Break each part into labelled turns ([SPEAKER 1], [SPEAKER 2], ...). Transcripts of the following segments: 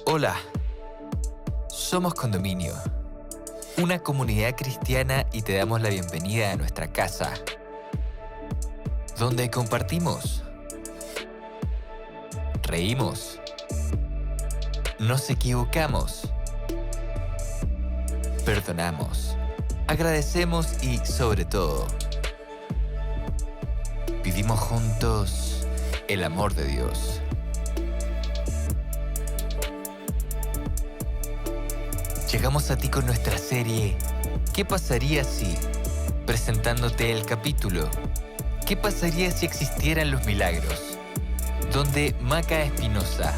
[SPEAKER 1] Hola, somos Condominio, una comunidad cristiana y te damos la bienvenida a nuestra casa, donde compartimos, reímos, nos equivocamos, perdonamos, agradecemos y, sobre todo, vivimos juntos el amor de Dios. Llegamos a ti con nuestra serie ¿Qué pasaría si? Presentándote el capítulo ¿Qué pasaría si existieran los milagros? Donde Maca Espinosa,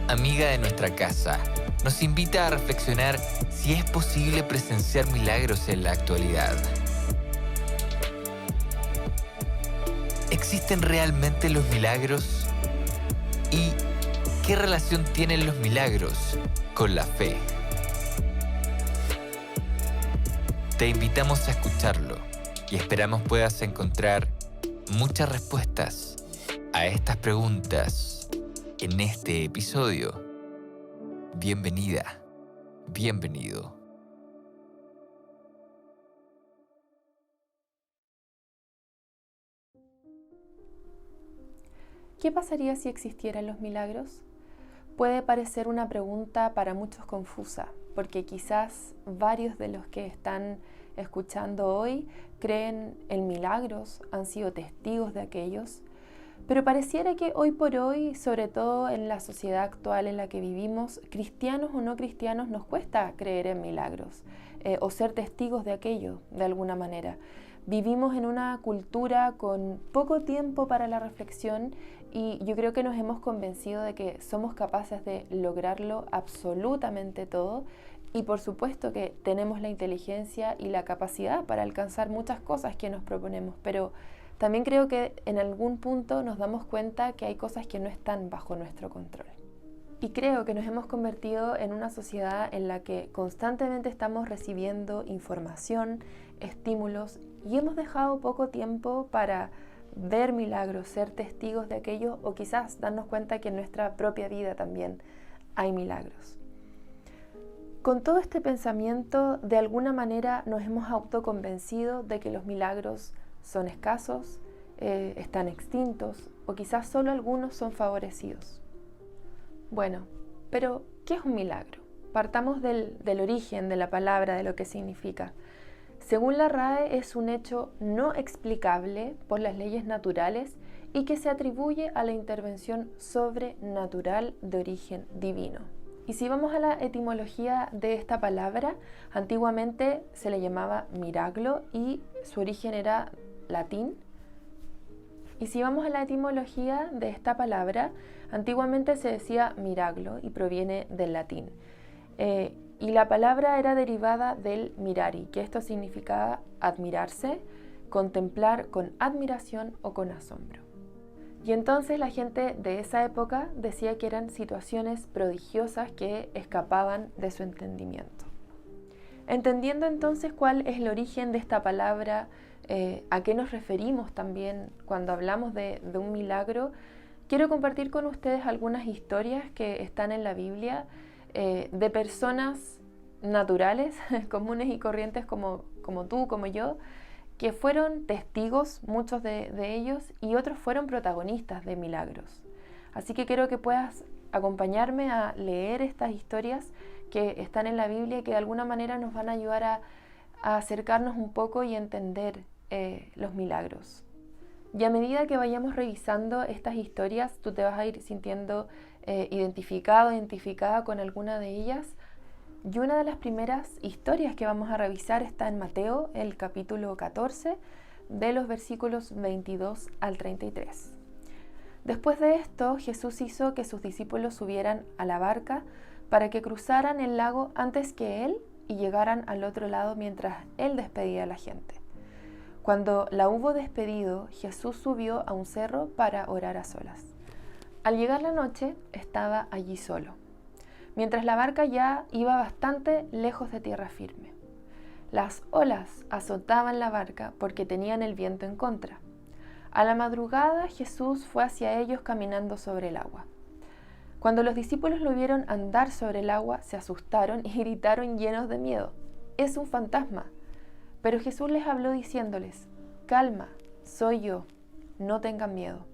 [SPEAKER 1] amiga de nuestra casa, nos invita a reflexionar si es posible presenciar milagros en la actualidad. ¿Existen realmente los milagros? ¿Y qué relación tienen los milagros con la fe? Te invitamos a escucharlo y esperamos puedas encontrar muchas respuestas a estas preguntas en este episodio. Bienvenida, bienvenido.
[SPEAKER 2] ¿Qué pasaría si existieran los milagros? Puede parecer una pregunta para muchos confusa, porque quizás varios de los que están escuchando hoy creen en milagros, han sido testigos de aquellos, pero pareciera que hoy por hoy, sobre todo en la sociedad actual en la que vivimos, cristianos o no cristianos, nos cuesta creer en milagros o ser testigos de aquello de alguna manera. Vivimos en una cultura con poco tiempo para la reflexión y yo creo que nos hemos convencido de que somos capaces de lograrlo absolutamente todo y por supuesto que tenemos la inteligencia y la capacidad para alcanzar muchas cosas que nos proponemos, pero también creo que en algún punto nos damos cuenta que hay cosas que no están bajo nuestro control. Y creo que nos hemos convertido en una sociedad en la que constantemente estamos recibiendo información, estímulos y hemos dejado poco tiempo para ver milagros, ser testigos de aquello o quizás darnos cuenta que en nuestra propia vida también hay milagros. Con todo este pensamiento, de alguna manera nos hemos autoconvencido de que los milagros son escasos, están extintos o quizás solo algunos son favorecidos. Bueno, pero ¿qué es un milagro? Partamos del origen de la palabra, de lo que significa. Según la RAE, es un hecho no explicable por las leyes naturales y que se atribuye a la intervención sobrenatural de origen divino. Y si vamos a la etimología de esta palabra, antiguamente se le llamaba miraglo y su origen era latín. Y si vamos a la etimología de esta palabra, antiguamente se decía miraglo y proviene del latín. Y la palabra era derivada del mirari, que esto significaba admirarse, contemplar con admiración o con asombro. Y entonces la gente de esa época decía que eran situaciones prodigiosas que escapaban de su entendimiento. Entendiendo entonces cuál es el origen de esta palabra, a qué nos referimos también cuando hablamos de un milagro, quiero compartir con ustedes algunas historias que están en la Biblia de personas naturales, comunes y corrientes como tú, como yo, que fueron testigos, muchos de ellos, y otros fueron protagonistas de milagros. Así que quiero que puedas acompañarme a leer estas historias que están en la Biblia y que de alguna manera nos van a ayudar a acercarnos un poco y entender los milagros. Y a medida que vayamos revisando estas historias, tú te vas a ir sintiendo identificada con alguna de ellas. Y una de las primeras historias que vamos a revisar está en Mateo, el capítulo 14, de los versículos 22 al 33. Después de esto, Jesús hizo que sus discípulos subieran a la barca para que cruzaran el lago antes que él y llegaran al otro lado mientras él despedía a la gente. Cuando la hubo despedido, Jesús subió a un cerro para orar a solas. Al llegar la noche, estaba allí solo, mientras la barca ya iba bastante lejos de tierra firme. Las olas azotaban la barca porque tenían el viento en contra. A la madrugada Jesús fue hacia ellos caminando sobre el agua. Cuando los discípulos lo vieron andar sobre el agua, se asustaron y gritaron llenos de miedo: «¡Es un fantasma!». Pero Jesús les habló diciéndoles: «Calma, soy yo, no tengan miedo».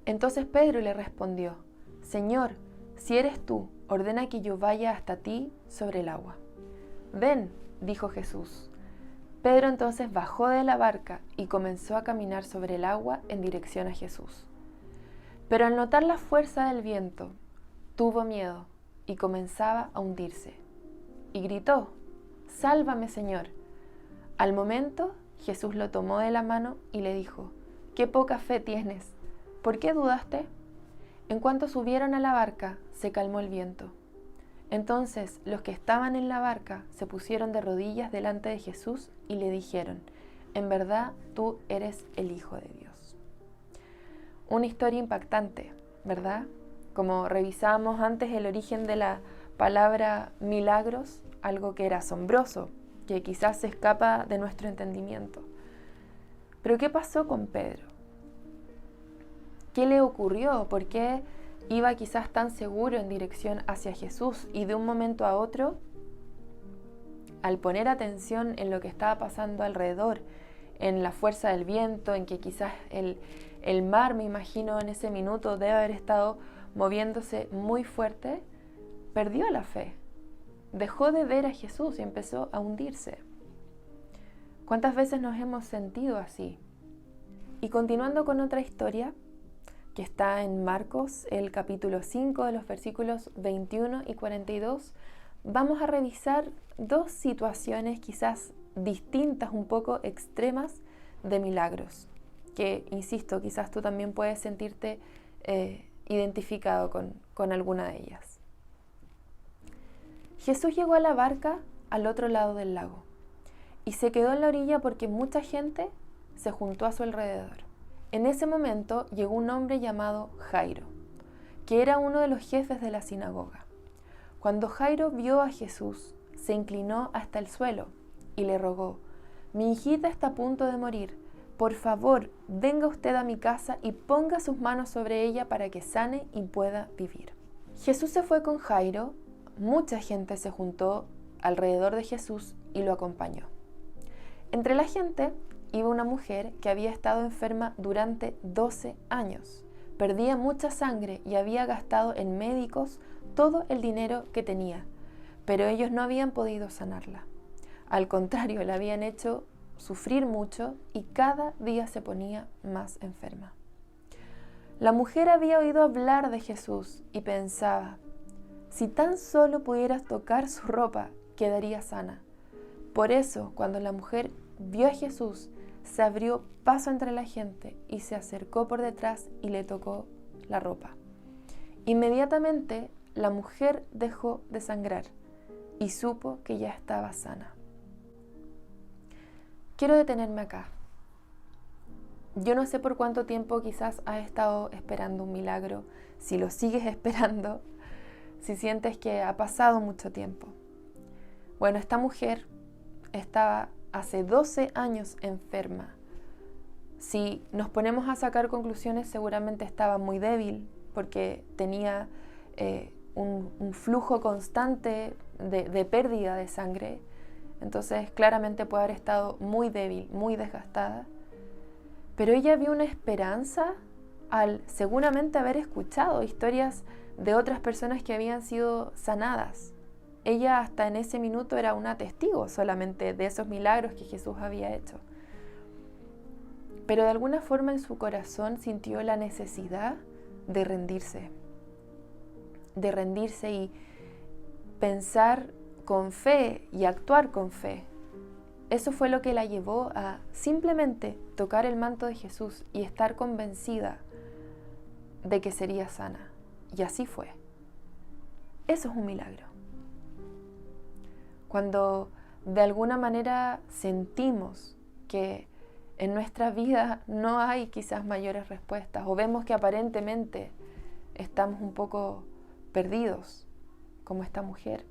[SPEAKER 2] Entonces Pedro le respondió: «Señor, si eres tú, ordena que yo vaya hasta ti sobre el agua». «Ven», dijo Jesús. Pedro entonces bajó de la barca y comenzó a caminar sobre el agua en dirección a Jesús. Pero al notar la fuerza del viento, tuvo miedo y comenzaba a hundirse. Y gritó: «¡Sálvame, Señor!». Al momento, Jesús lo tomó de la mano y le dijo: «¡Qué poca fe tienes! ¿Por qué dudaste?». En cuanto subieron a la barca, se calmó el viento. Entonces los que estaban en la barca se pusieron de rodillas delante de Jesús y le dijeron: «En verdad, tú eres el Hijo de Dios». Una historia impactante, ¿verdad? Como revisábamos antes el origen de la palabra milagros, algo que era asombroso, que quizás se escapa de nuestro entendimiento. Pero ¿qué pasó con Pedro? ¿Qué le ocurrió? ¿Por qué iba quizás tan seguro en dirección hacia Jesús y de un momento a otro, al poner atención en lo que estaba pasando alrededor, en la fuerza del viento, en que quizás el mar, me imagino, en ese minuto debe haber estado moviéndose muy fuerte, perdió la fe, dejó de ver a Jesús y empezó a hundirse? ¿Cuántas veces nos hemos sentido así? Y continuando con otra historia, que está en Marcos, el capítulo 5, de los versículos 21 y 42, vamos a revisar dos situaciones quizás distintas, un poco extremas, de milagros, que, insisto, quizás tú también puedes sentirte identificado con alguna de ellas. Jesús llegó a la barca al otro lado del lago y se quedó en la orilla porque mucha gente se juntó a su alrededor. En ese momento llegó un hombre llamado Jairo, que era uno de los jefes de la sinagoga. Cuando Jairo vio a Jesús, se inclinó hasta el suelo y le rogó: «Mi hijita está a punto de morir. Por favor, venga usted a mi casa y ponga sus manos sobre ella para que sane y pueda vivir». Jesús se fue con Jairo, mucha gente se juntó alrededor de Jesús y lo acompañó. Entre la gente iba una mujer que había estado enferma durante 12 años. Perdía mucha sangre y había gastado en médicos todo el dinero que tenía, pero ellos no habían podido sanarla. Al contrario, la habían hecho sufrir mucho y cada día se ponía más enferma. La mujer había oído hablar de Jesús y pensaba: si tan solo pudiera tocar su ropa, quedaría sana. Por eso, cuando la mujer vio a Jesús, se abrió paso entre la gente y se acercó por detrás y le tocó la ropa. Inmediatamente la mujer dejó de sangrar y supo que ya estaba sana. Quiero detenerme acá. Yo no sé por cuánto tiempo quizás has estado esperando un milagro, si lo sigues esperando, si sientes que ha pasado mucho tiempo. Bueno, esta mujer estaba hace 12 años enferma. Si nos ponemos a sacar conclusiones, seguramente estaba muy débil porque tenía un flujo constante de pérdida de sangre. Entonces claramente puede haber estado muy débil, muy desgastada. Pero ella vio una esperanza al seguramente haber escuchado historias de otras personas que habían sido sanadas. Ella hasta en ese minuto era una testigo solamente de esos milagros que Jesús había hecho. Pero de alguna forma en su corazón sintió la necesidad de rendirse y pensar con fe y actuar con fe. Eso fue lo que la llevó a simplemente tocar el manto de Jesús y estar convencida de que sería sana. Y así fue. Eso es un milagro. Cuando de alguna manera sentimos que en nuestra vida no hay quizás mayores respuestas o vemos que aparentemente estamos un poco perdidos, como esta mujer,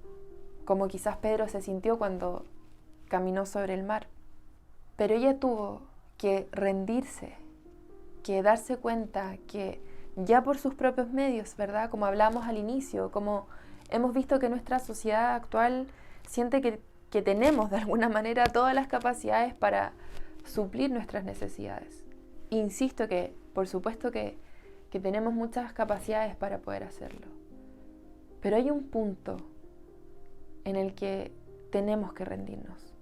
[SPEAKER 2] como quizás Pedro se sintió cuando caminó sobre el mar. Pero ella tuvo que rendirse, que darse cuenta que ya por sus propios medios, ¿verdad? Como hablamos al inicio, como hemos visto que nuestra sociedad actual siente que tenemos de alguna manera todas las capacidades para suplir nuestras necesidades. Insisto que, por supuesto que tenemos muchas capacidades para poder hacerlo. Pero hay un punto en el que tenemos que rendirnos,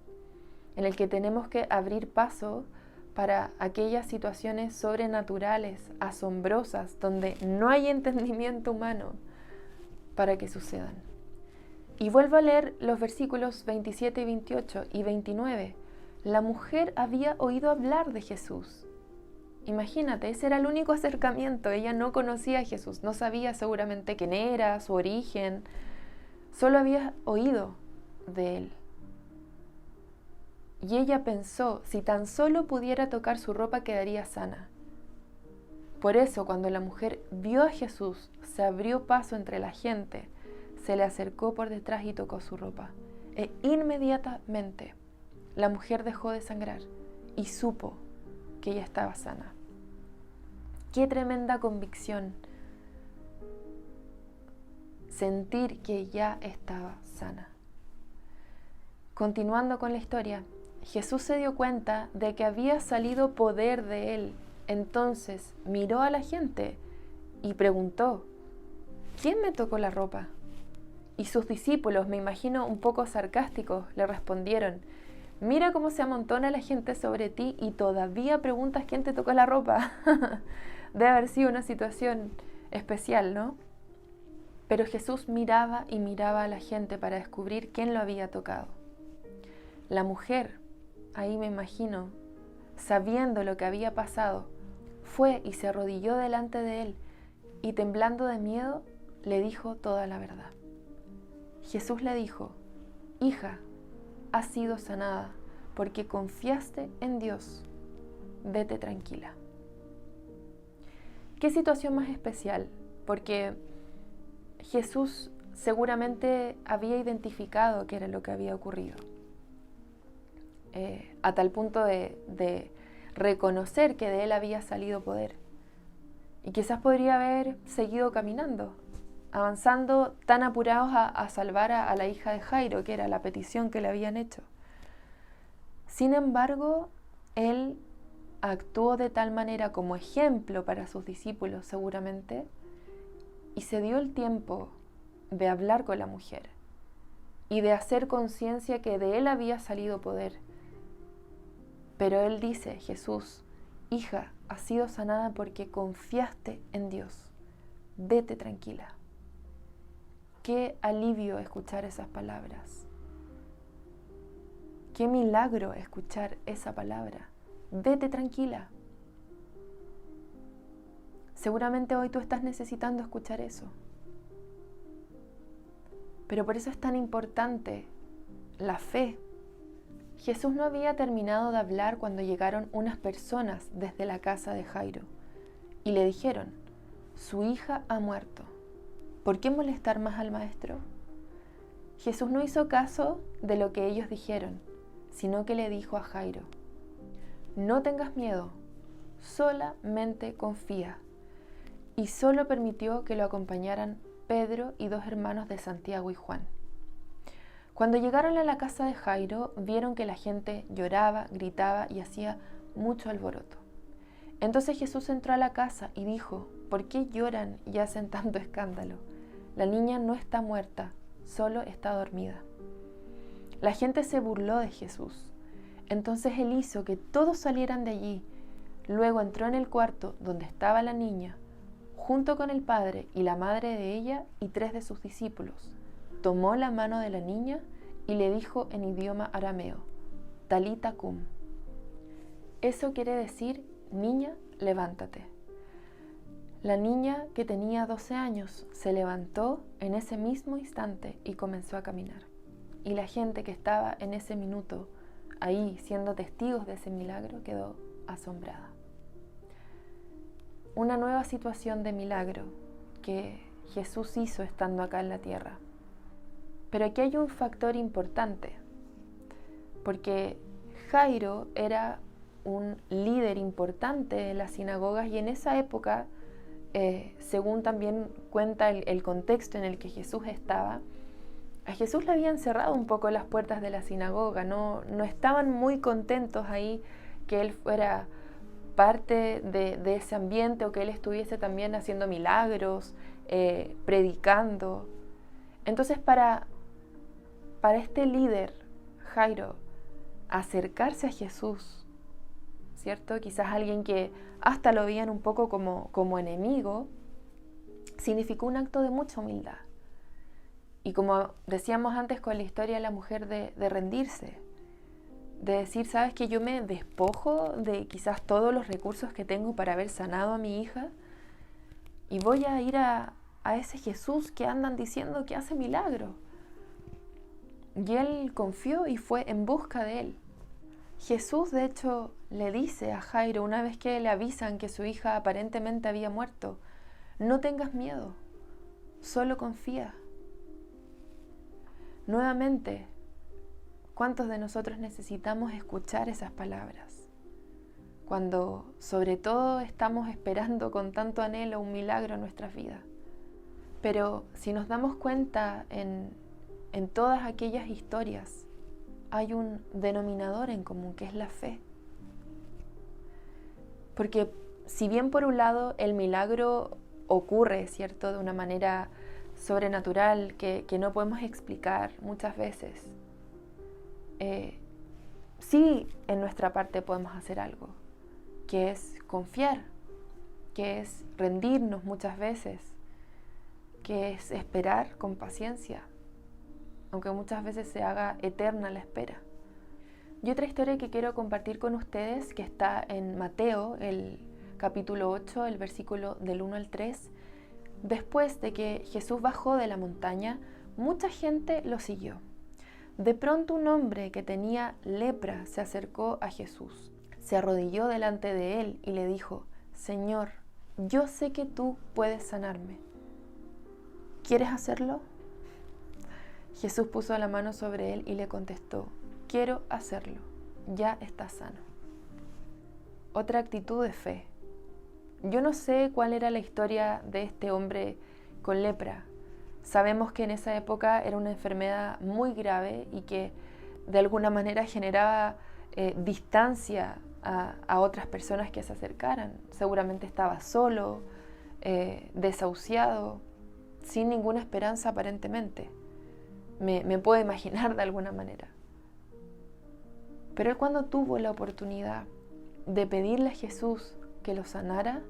[SPEAKER 2] en el que tenemos que abrir paso para aquellas situaciones sobrenaturales, asombrosas, donde no hay entendimiento humano para que sucedan. Y vuelvo a leer los versículos 27 y 28 y 29. La mujer había oído hablar de Jesús. Imagínate, ese era el único acercamiento. Ella no conocía a Jesús, no sabía seguramente quién era, su origen. Solo había oído de él. Y ella pensó, si tan solo pudiera tocar su ropa quedaría sana. Por eso, cuando la mujer vio a Jesús, se abrió paso entre la gente, se le acercó por detrás y tocó su ropa. E inmediatamente la mujer dejó de sangrar y supo que ella estaba sana. Qué tremenda convicción sentir que ya estaba sana. Continuando con la historia, Jesús se dio cuenta de que había salido poder de él. Entonces miró a la gente y preguntó, ¿quién me tocó la ropa? Y sus discípulos, me imagino un poco sarcásticos, le respondieron, mira cómo se amontona la gente sobre ti y todavía preguntas quién te tocó la ropa. Debe haber sido una situación especial, ¿no? Pero Jesús miraba y miraba a la gente para descubrir quién lo había tocado. La mujer, ahí me imagino, sabiendo lo que había pasado, fue y se arrodilló delante de él y temblando de miedo le dijo toda la verdad. Jesús le dijo, hija, has sido sanada porque confiaste en Dios. Vete tranquila. ¿Qué situación más especial? Porque Jesús seguramente había identificado qué era lo que había ocurrido. A tal punto de reconocer que de él había salido poder. Y quizás podría haber seguido caminando, avanzando tan apurados a salvar a la hija de Jairo, que era la petición que le habían hecho. Sin embargo, él actuó de tal manera como ejemplo para sus discípulos seguramente, y se dio el tiempo de hablar con la mujer y de hacer conciencia que de él había salido poder. Pero él dice, Jesús, hija, has sido sanada porque confiaste en Dios. Vete tranquila. Qué alivio escuchar esas palabras. Qué milagro escuchar esa palabra. Vete tranquila. Seguramente hoy tú estás necesitando escuchar eso. Pero por eso es tan importante la fe. Jesús no había terminado de hablar cuando llegaron unas personas desde la casa de Jairo y le dijeron, su hija ha muerto. ¿Por qué molestar más al maestro? Jesús no hizo caso de lo que ellos dijeron, sino que le dijo a Jairo, no tengas miedo, solamente confía. Y solo permitió que lo acompañaran Pedro y dos hermanos de Santiago y Juan. Cuando llegaron a la casa de Jairo, vieron que la gente lloraba, gritaba y hacía mucho alboroto. Entonces Jesús entró a la casa y dijo, ¿por qué lloran y hacen tanto escándalo? La niña no está muerta, solo está dormida. La gente se burló de Jesús. Entonces él hizo que todos salieran de allí. Luego entró en el cuarto donde estaba la niña, junto con el padre y la madre de ella y 3 de sus discípulos. Tomó la mano de la niña y le dijo en idioma arameo, Talita cum. Eso quiere decir, niña, levántate. La niña, que tenía 12 años, se levantó en ese mismo instante y comenzó a caminar. Y la gente que estaba en ese minuto ahí siendo testigos de ese milagro quedó asombrada. Una nueva situación de milagro que Jesús hizo estando acá en la tierra. Pero aquí hay un factor importante, porque Jairo era un líder importante de las sinagogas y en esa época según también cuenta el contexto en el que Jesús estaba, a Jesús le habían cerrado un poco las puertas de la sinagoga, no estaban muy contentos ahí que él fuera parte de ese ambiente o que él estuviese también haciendo milagros, predicando. Entonces para este líder, Jairo, acercarse a Jesús, ¿cierto? Quizás alguien que hasta lo veían un poco como enemigo, significó un acto de mucha humildad. Y como decíamos antes con la historia de la mujer de rendirse, de decir, ¿sabes qué? Yo me despojo de quizás todos los recursos que tengo para haber sanado a mi hija y voy a ir a ese Jesús que andan diciendo que hace milagros. Y él confió y fue en busca de él. Jesús, de hecho, le dice a Jairo, una vez que le avisan que su hija aparentemente había muerto, no tengas miedo, solo confía. Nuevamente, ¿cuántos de nosotros necesitamos escuchar esas palabras? Cuando sobre todo estamos esperando con tanto anhelo un milagro en nuestras vidas. Pero si nos damos cuenta en todas aquellas historias, hay un denominador en común, que es la fe. Porque si bien por un lado el milagro ocurre, ¿cierto?, de una manera sobrenatural que no podemos explicar muchas veces, sí en nuestra parte podemos hacer algo, que es confiar, que es rendirnos muchas veces, que es esperar con paciencia, aunque muchas veces se haga eterna la espera. Y otra historia que quiero compartir con ustedes, que está en Mateo, el capítulo 8, el versículo del 1 al 3, después de que Jesús bajó de la montaña, mucha gente lo siguió. De pronto un hombre que tenía lepra se acercó a Jesús, se arrodilló delante de él y le dijo, Señor, yo sé que tú puedes sanarme. ¿Quieres hacerlo? Jesús puso la mano sobre él y le contestó, quiero hacerlo, ya estás sano. Otra actitud de fe. Yo no sé cuál era la historia de este hombre con lepra. Sabemos que en esa época era una enfermedad muy grave y que de alguna manera generaba distancia a otras personas que se acercaran. Seguramente estaba solo, desahuciado, sin ninguna esperanza aparentemente. Me puedo imaginar de alguna manera. Pero él, cuando tuvo la oportunidad de pedirle a Jesús que lo sanara,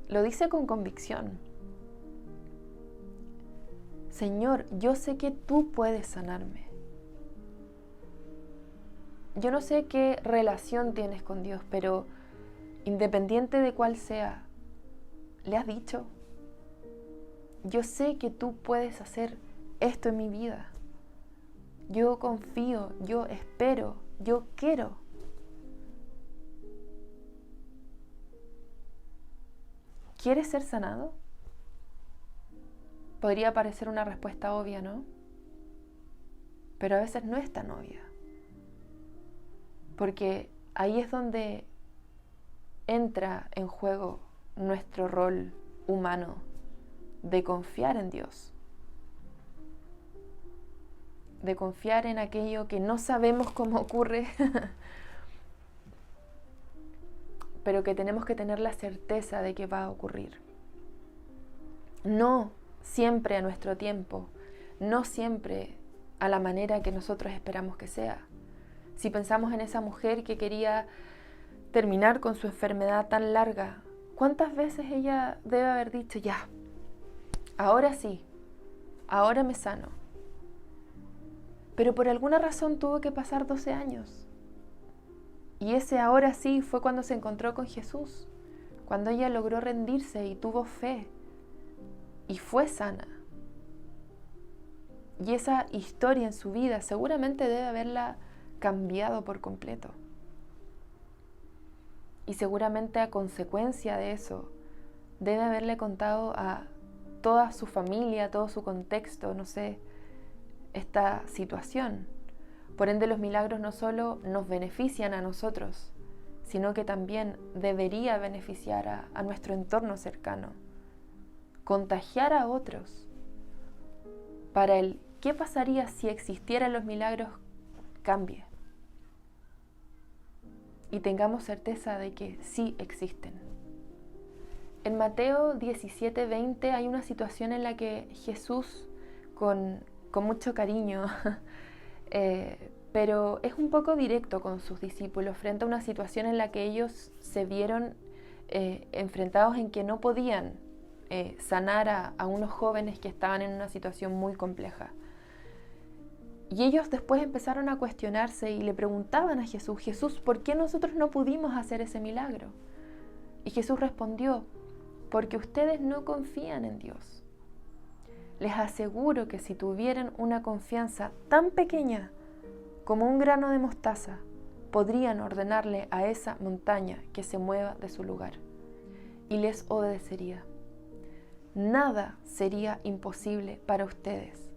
[SPEAKER 2] lo dice con convicción. Señor, yo sé que tú puedes sanarme. Yo no sé qué relación tienes con Dios, pero independiente de cuál sea, le has dicho, yo sé que tú puedes hacer esto en mi vida. Yo confío, yo espero, yo quiero. ¿Quieres ser sanado? Podría parecer una respuesta obvia, ¿no? Pero a veces no es tan obvia. Porque ahí es donde entra en juego nuestro rol humano de confiar en Dios. De confiar en aquello que no sabemos cómo ocurre, pero que tenemos que tener la certeza de que va a ocurrir. No siempre a nuestro tiempo, no siempre a la manera que nosotros esperamos que sea. Si pensamos en esa mujer que quería terminar con su enfermedad tan larga, ¿cuántas veces ella debe haber dicho, ya, ahora sí, ahora me sano? Pero por alguna razón tuvo que pasar 12 años. Y ese ahora sí fue cuando se encontró con Jesús, cuando ella logró rendirse y tuvo fe y fue sana. Y esa historia en su vida seguramente debe haberla cambiado por completo. Y seguramente a consecuencia de eso debe haberle contado a toda su familia, a todo su contexto, no sé, esta situación. Por ende, los milagros no solo nos benefician a nosotros, sino que también debería beneficiar a nuestro entorno cercano, contagiar a otros. Para el ¿qué pasaría si existieran los milagros? Cambie. Y tengamos certeza de que sí existen. En Mateo 17:20 hay una situación en la que Jesús, con mucho cariño, pero es un poco directo con sus discípulos frente a una situación en la que ellos se vieron enfrentados en que no podían sanar a unos jóvenes que estaban en una situación muy compleja. Y ellos después empezaron a cuestionarse y le preguntaban a Jesús: Jesús, ¿por qué nosotros no pudimos hacer ese milagro? Y Jesús respondió: porque ustedes no confían en Dios. Les aseguro que si tuvieran una confianza tan pequeña como un grano de mostaza, podrían ordenarle a esa montaña que se mueva de su lugar, y les obedecería. Nada sería imposible para ustedes.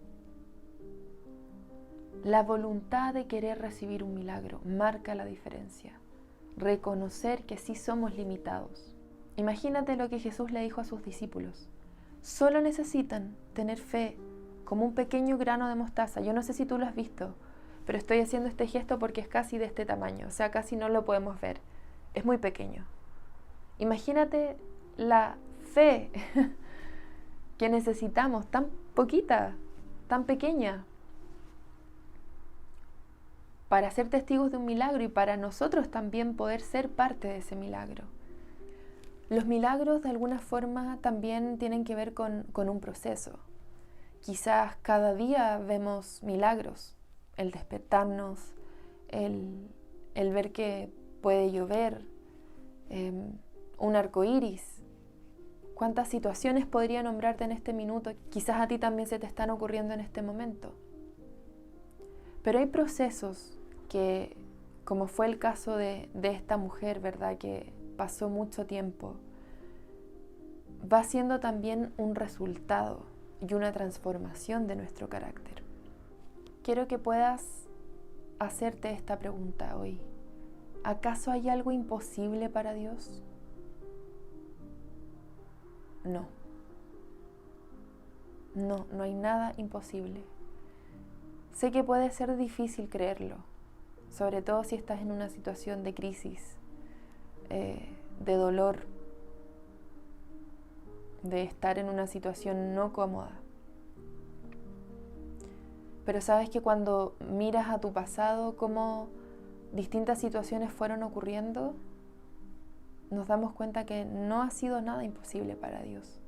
[SPEAKER 2] La voluntad de querer recibir un milagro marca la diferencia. Reconocer que sí somos limitados. Imagínate lo que Jesús le dijo a sus discípulos. Solo necesitan tener fe como un pequeño grano de mostaza. Yo no sé si tú lo has visto, pero estoy haciendo este gesto porque es casi de este tamaño. O sea, casi no lo podemos ver. Es muy pequeño. Imagínate la fe que necesitamos, tan poquita, tan pequeña, para ser testigos de un milagro y para nosotros también poder ser parte de ese milagro. Los milagros de alguna forma también tienen que ver con un proceso. Quizás cada día vemos milagros, el despertarnos, el ver que puede llover, un arco iris. ¿Cuántas situaciones podría nombrarte en este minuto? Quizás a ti también se te están ocurriendo en este momento. Pero hay procesos que, como fue el caso de esta mujer, ¿verdad?, que pasó mucho tiempo, va siendo también un resultado y una transformación de nuestro carácter. Quiero que puedas hacerte esta pregunta hoy. ¿Acaso hay algo imposible para Dios? No. No hay nada imposible. Sé que puede ser difícil creerlo, sobre todo si estás en una situación de crisis, de dolor, de estar en una situación no cómoda. Pero sabes que cuando miras a tu pasado, cómo distintas situaciones fueron ocurriendo, nos damos cuenta que no ha sido nada imposible para Dios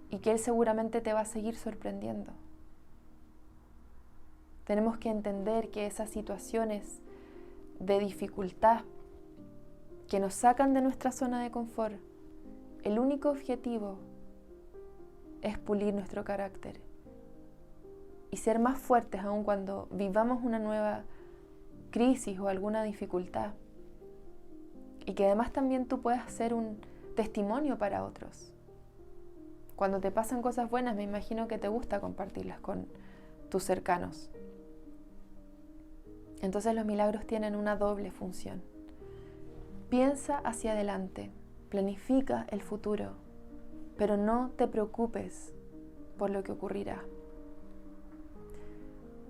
[SPEAKER 2] y que Él seguramente te va a seguir sorprendiendo. Tenemos que entender que esas situaciones de dificultad que nos sacan de nuestra zona de confort, el único objetivo es pulir nuestro carácter y ser más fuertes aun cuando vivamos una nueva crisis o alguna dificultad. Y que además también tú puedas ser un testimonio para otros. Cuando te pasan cosas buenas, me imagino que te gusta compartirlas con tus cercanos. Entonces los milagros tienen una doble función. Piensa hacia adelante, planifica el futuro, pero no te preocupes por lo que ocurrirá.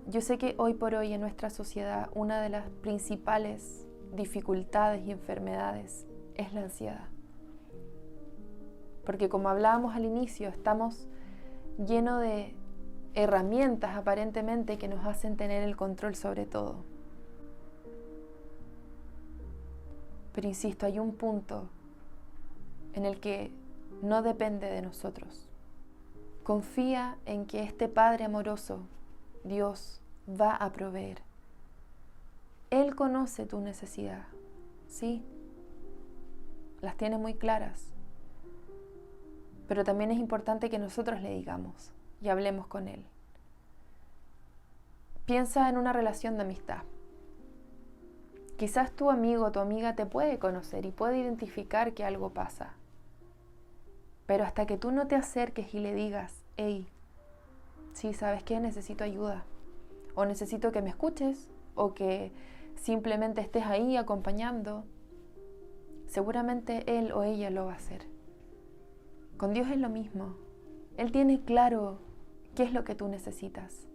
[SPEAKER 2] Yo sé que hoy por hoy en nuestra sociedad una de las principales dificultades y enfermedades es la ansiedad. Porque como hablábamos al inicio, estamos llenos de herramientas aparentemente que nos hacen tener el control sobre todo. Pero insisto, hay un punto en el que no depende de nosotros. Confía en que este Padre amoroso, Dios, va a proveer. Él conoce tu necesidad, sí, las tiene muy claras, pero también es importante que nosotros le digamos y hablemos con Él. Piensa en una relación de amistad. Quizás tu amigo o tu amiga te puede conocer y puede identificar que algo pasa, pero hasta que tú no te acerques y le digas: hey, sí, ¿sabes qué? Necesito ayuda, o necesito que me escuches, o que simplemente estés ahí acompañando, seguramente él o ella lo va a hacer. Con Dios es lo mismo. Él tiene claro qué es lo que tú necesitas.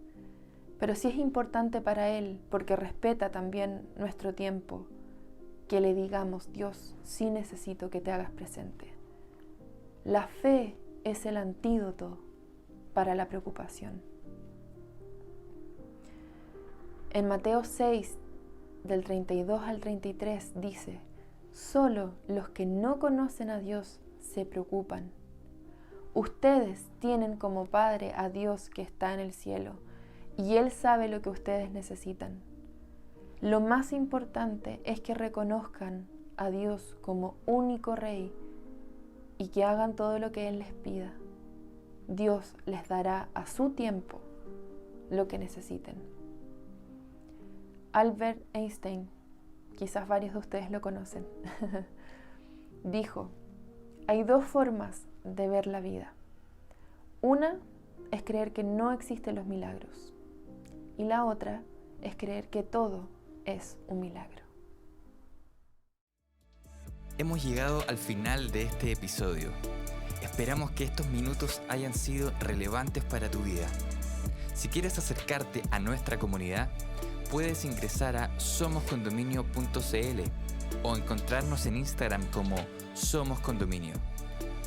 [SPEAKER 2] Pero sí es importante para Él, porque respeta también nuestro tiempo, que le digamos: Dios, sí necesito que te hagas presente. La fe es el antídoto para la preocupación. En Mateo 6, del 32 al 33, dice: solo los que no conocen a Dios se preocupan. Ustedes tienen como Padre a Dios que está en el cielo, y Él sabe lo que ustedes necesitan. Lo más importante es que reconozcan a Dios como único Rey y que hagan todo lo que Él les pida. Dios les dará a su tiempo lo que necesiten. Albert Einstein, quizás varios de ustedes lo conocen, dijo: hay dos formas de ver la vida. Una es creer que no existen los milagros, y la otra es creer que todo es un milagro.
[SPEAKER 1] Hemos llegado al final de este episodio. Esperamos que estos minutos hayan sido relevantes para tu vida. Si quieres acercarte a nuestra comunidad, puedes ingresar a somoscondominio.cl o encontrarnos en Instagram como Somos Condominio.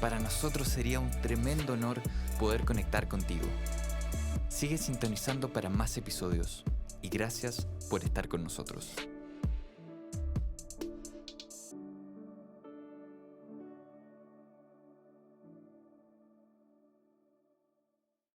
[SPEAKER 1] Para nosotros sería un tremendo honor poder conectar contigo. Sigue sintonizando para más episodios y gracias por estar con nosotros.